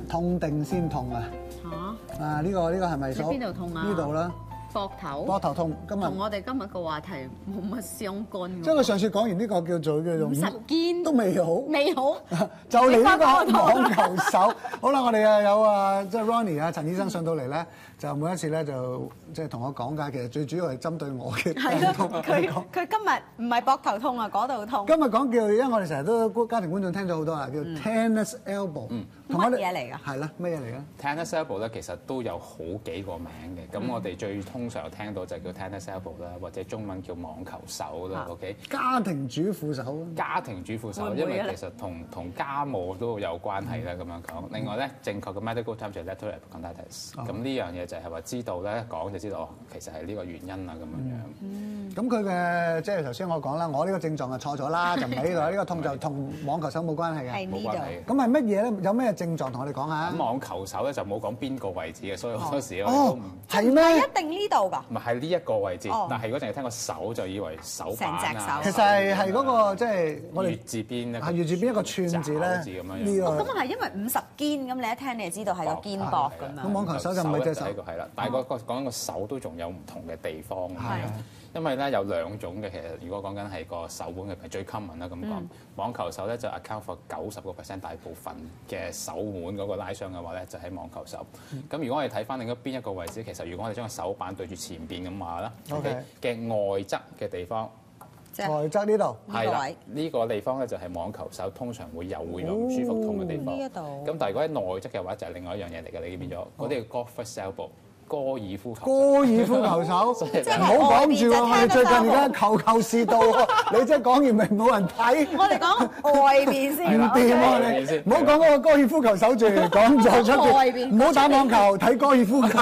痛定先痛啊！嚇！啊，呢個係咪你邊度痛啊？呢度啦，膊頭痛。今日同我哋今日個話題冇乜相干㗎。即係我上次講完呢個叫做50肩都未好，未好，就嚟呢個網球手。好啦，我哋有即係 Ronnie 啊，陳醫生上到嚟咧，就每一次咧就即係同我講解，其實最主要係針對我嘅病痛。佢今日唔係膊頭痛啊，嗰度痛。今日講叫，因為我哋成日都家庭觀眾聽咗好多啦，叫 tennis elbow。乜嘢嚟㗎？係啦，乜嘢嚟㗎 ？tennis elbow 咧其實都有好幾個名嘅，咁我哋最通常聽到就叫 tennis elbow 啦，或者中文叫網球手啦。OK， 家庭主婦手。家庭主婦手，因為其實同家務都有關係啦。咁樣講，另外咧正確嘅 medical term 就係 lateral epicondylitis。咁呢樣嘢就係話知道咧講就知道，其實係呢個原因啦咁樣樣。咁佢嘅即係頭先我講啦，我呢個症狀就錯咗啦，就唔係呢度，呢個痛就同網球手冇關係嘅。係呢度。咁係乜嘢咧？有咩症狀同我哋講下？咁網球手咧就冇講邊個位置嘅，所以好多時我哋都唔係咩？係一定呢度㗎？唔係呢一個位置，但係如果淨係聽個手就以為手板啊。其實係嗰個即係我哋月字邊係月字邊一個串字咧。呢個咁係因為50肩，咁你一聽你就知道係個肩膊咁樣。咁網球手就唔係隻手，係啦，但係講個手都仲有唔同嘅地方。係。因為咧有兩種嘅，其實如果講緊係個手腕嘅最 common 啦咁講，網球手咧就 account for 90% 大部分嘅手腕嗰個拉傷嘅話咧，就喺網球手。咁如果我哋睇翻另一邊一個位置，其實如果我哋將個手板對住前邊咁話啦嘅外側嘅地方，外側呢度係啦，呢個地方咧就係網球手通常會有唔舒服痛嘅地方。呢一度。咁但係如果喺內側嘅話，就係另外一樣嘢嚟嘅，你變咗嗰啲叫 golfer's elbow。高爾夫球手，唔好講住喎！我哋最近而家球是道喎，你真係講完咪冇人睇。我哋講外邊先，唔掂喎你，唔好講嗰個高爾夫球手住，講咗出邊，唔好打網球，睇高爾夫球。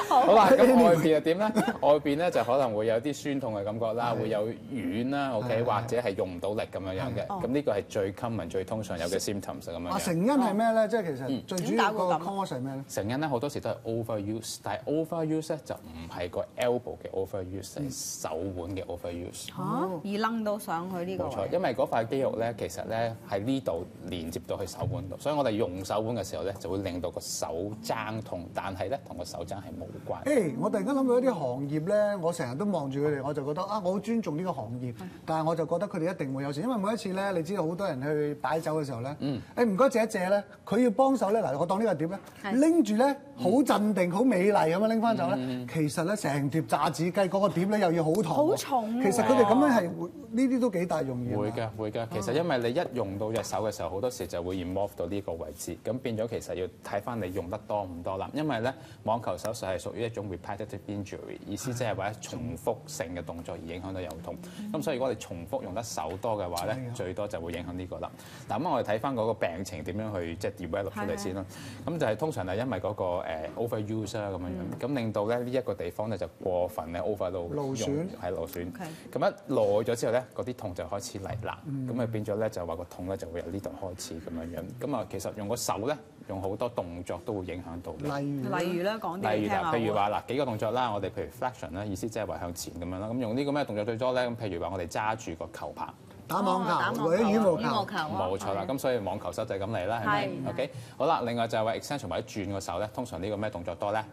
好啦，咁外邊係點咧？外邊咧就可能會有啲酸痛嘅感覺啦，會有軟啦，OK，或者係用唔到力咁樣樣嘅。咁呢個係最 common、最通常有嘅 symptoms 咁樣。成因係咩咧？即係其實最主要個 cause 係咩咧？成因咧好多時都係 overuse。但係 overuse 咧就唔係個 elbow 嘅 overuse，係手腕嘅 overuse。而掕到上去呢個。冇錯，因為嗰塊肌肉咧，其實咧喺呢度連接到去手腕度，所以我哋用手腕嘅時候咧，就會令到個手踭痛，但係咧同個手踭係冇關。我突然間諗到一啲行業咧，我成日都望住佢哋，我就覺得我好尊重呢個行業，但係我就覺得佢哋一定會有事，因為每一次咧，你知道好多人去擺酒嘅時候咧，唔該借一借咧，佢要幫手咧，嗱我當呢個碟咧，拎住咧好鎮定、好美麗咁樣拎翻走咧，其實咧成碟炸子雞嗰個碟咧又要好重，好重。其實佢哋咁樣係會呢啲都幾大用嘅。會㗎。其實因為你一用到隻手嘅時候，好多時就會 involve 到呢個位置，咁變咗其實要睇翻你用得多唔多啦。因為咧網球手術係屬於一種 repetitive injury， 意思即係話重複性嘅動作而影響到有痛。咁所以如果你重複用得手多嘅話咧，最多就會影響呢個啦。嗱咁我哋睇翻嗰個病情點樣去即係 develop 出嚟先啦。咁就係通常係因為嗰個overuse 啦咁樣樣，咁令到咧呢一個地方咧就過分咧 overload，勞損係勞損。咁一耐咗之後咧，嗰啲痛就開始嚟啦。咁啊變咗咧就話個痛咧就會由呢度開始咁樣樣。咁啊其實用個手咧，用好多動作都會影響到。例如咧講啲聽下。譬如話嗱幾個動作啦，我哋譬如 flexion 啦，意思即係話向前咁樣啦。咁用呢個咩動作最多咧？咁譬如話我哋揸住個球拍。打網球或者羽毛球，冇錯啦。咁所以網球手就係咁嚟啦，係咪 ？OK， 好啦。另外就係話 extension 或者轉個手咧，通常呢個咩動作多咧？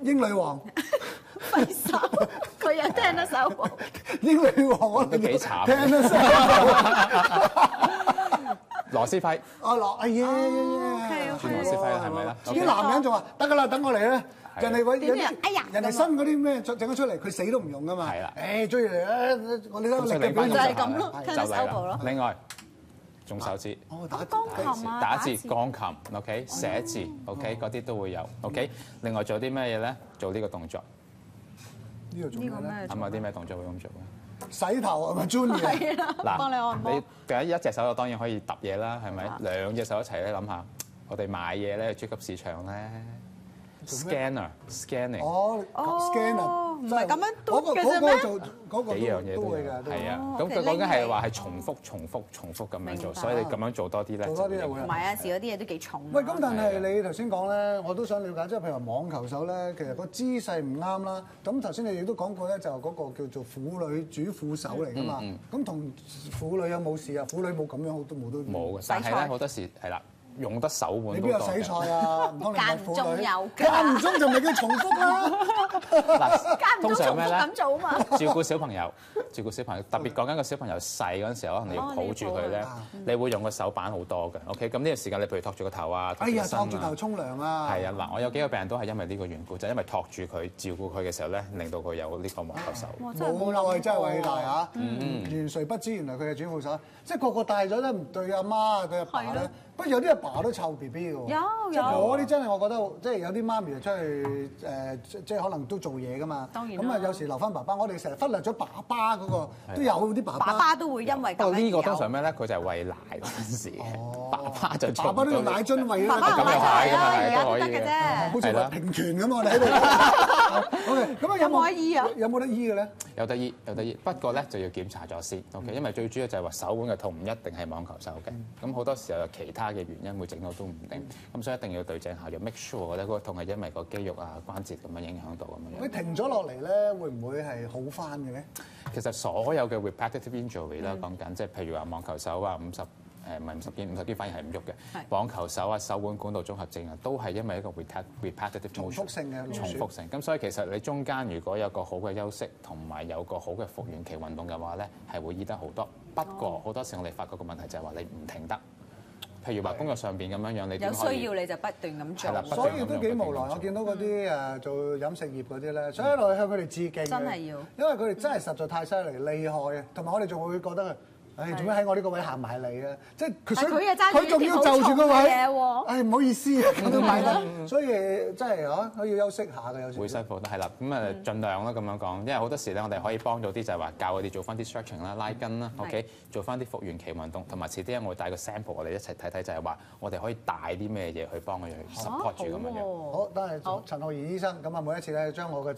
英女王，揮手，佢又聽得手喎。英女王我都幾慘，聽得手。羅斯輝，哎呀，轉羅斯輝啦，係咪啦？啲男人仲話得㗎啦，等我嚟咧。人哋揾人哋新嗰啲咩整咗出嚟，佢死都唔用㗎嘛。係啦，追住嚟啦！我哋都力嘅表現就係咁咯，聽得手部咯。另外，中手指，打字、鋼琴，OK， 寫字，OK， 嗰啲都會有，OK。另外做啲咩嘢咧？做呢個動作。呢個做咩咧？啱有啲咩動作會咁做咧？洗頭係咪 Junior？係啦，幫你按摩。你第一隻手當然可以揼嘢啦，係咪？兩隻手一齊咧，諗下，我哋買嘢咧，超級市場咧。scanning 哦 scanner 唔係咁樣篤嘅啫咩？嗰個幾樣嘢都會㗎，係啊。咁佢講緊係話係重複咁樣做，所以你咁樣做多啲咧，做多啲就會。唔係有時嗰啲嘢都幾重。喂，咁但係你頭先講咧，我都想了解，即係譬如話網球手咧，其實個姿勢唔啱啦。咁頭先你亦都講過咧，就嗰個叫做婦女主婦手嚟㗎嘛。咁同婦女有冇事啊？婦女冇咁樣都冇嘅，但係咧好多時係啦。用得手腕你邊有都多嘅。洗菜啊？唔通你係婦女？間唔中有㗎間唔中就咪叫重複啦。嗱，間唔中重複咁做啊嘛。照顧小朋友，特別講緊個小朋友細嗰陣時候，可能你要抱住佢咧，你會用個手板好多嘅。OK，咁呢個時間你譬如托住個頭啊，哎呀，托住個身啊托住頭沖涼啊！係啊，嗱，我有幾個病人都係因為呢個緣故，就係因為托住佢照顧佢嘅時候咧，令到佢有呢個網球手。哇！真係冇諗冇耐真係偉大過。嚇，原誰不知原來佢係轉副手，即係個個大咗咧，唔對阿媽對阿爸咧，不過有啲阿爸都湊 B B 嘅喎，即係嗰啲真係我覺得，即係有啲媽咪就出去即係可能都做嘢噶嘛，當然啦咁啊有時留翻爸爸，我哋成日忽略咗爸爸嗰個，都有啲爸爸爸都會因為咁樣不過呢個通有常咩咧？佢就係餵奶嗰陣時，爸爸就爸爸都用奶樽餵啦，爸爸咁又係咁啊係而家都得都可以嘅嘅啫。好似係啦話平權咁我哋喺度。OK，咁啊有冇得醫啊有冇得醫嘅咧？有得醫，有得醫。不過咧就要檢查咗先，OK？因為最主要就係話手腕嘅痛唔一定係網球手嘅，咁好多時候有其他嘅原因會整到都唔定，咁所以一定要對症下藥 ，make sure 咧嗰個痛係因為個肌肉啊關節咁樣影響到咁樣。佢停咗落嚟咧，會唔會係好翻嘅咧？其實所有嘅 repetitive injury 啦，講緊即係譬如話網球手啊唔係50肩反而係唔喐嘅。網球手啊、手腕管道綜合症啊，都係因為一個 repetitive 重複性嘅重複性。咁所以其實你中間如果有個好嘅休息同埋有個好嘅復原期運動嘅話咧，係會醫得好多。不過好多時我哋發覺個問題就係話你唔停得。譬如話工作上邊咁樣樣，你有點可以需要你就不斷咁係啦做。所以都幾無奈，我見到嗰啲做飲食業嗰啲咧，所以我向佢哋致敬嘅真係要因為佢哋真係實在太犀利、厲害啊！同埋我哋仲會覺得唉，做咩喺我呢個位行埋嚟啊？即係但佢又揸住佢仲要就住個位啲好重嘅嘢喎唉，唔好意思啊，咁都買得，所以真係嚇，佢要休息下嘅有時。會辛苦得係啦，咁盡量啦咁樣講，因為好多時咧，我哋可以幫到啲就係話教佢哋做翻啲 stretching 啦、拉筋啦，OK，做翻啲復原期運動，同埋遲啲我會帶個 sample，我哋一齊睇睇就係話我哋可以帶啲咩嘢去幫佢去 support 住咁樣樣。好，都係陳浩然醫生咁啊！每一次咧，將我嘅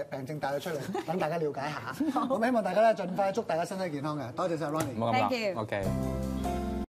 病症帶咗出嚟，等大家了解下。咁希望大家咧盡快祝大家身體健康嘅。多謝晒 Ronnie。唔好咁 Thank you 講，OK。